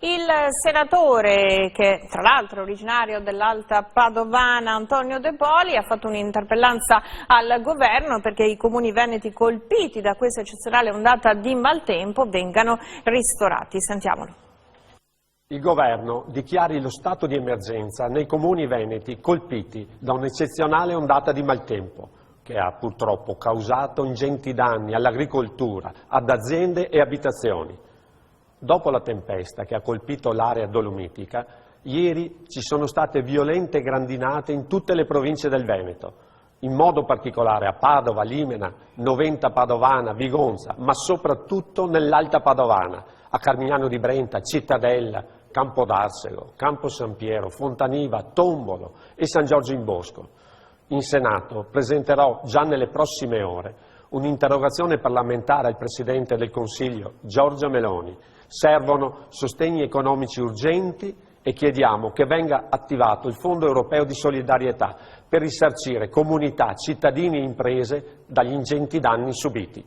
Il senatore, che tra l'altro è originario dell'Alta Padovana, Antonio De Poli, ha fatto un'interpellanza al governo perché i comuni veneti colpiti da questa eccezionale ondata di maltempo vengano ristorati. Sentiamolo. Il governo dichiari lo stato di emergenza nei comuni veneti colpiti da un'eccezionale ondata di maltempo che ha purtroppo causato ingenti danni all'agricoltura, ad aziende e abitazioni. Dopo la tempesta che ha colpito l'area dolomitica, ieri ci sono state violente grandinate in tutte le province del Veneto, in modo particolare a Padova, Limena, Noventa Padovana, Vigonza, ma soprattutto nell'Alta Padovana, a Carmignano di Brenta, Cittadella, Campodarsego, Campo San Piero, Fontaniva, Tombolo e San Giorgio in Bosco. In Senato presenterò già nelle prossime ore un'interrogazione parlamentare al Presidente del Consiglio, Giorgia Meloni. Servono sostegni economici urgenti e chiediamo che venga attivato il Fondo Europeo di Solidarietà per risarcire comunità, cittadini e imprese dagli ingenti danni subiti.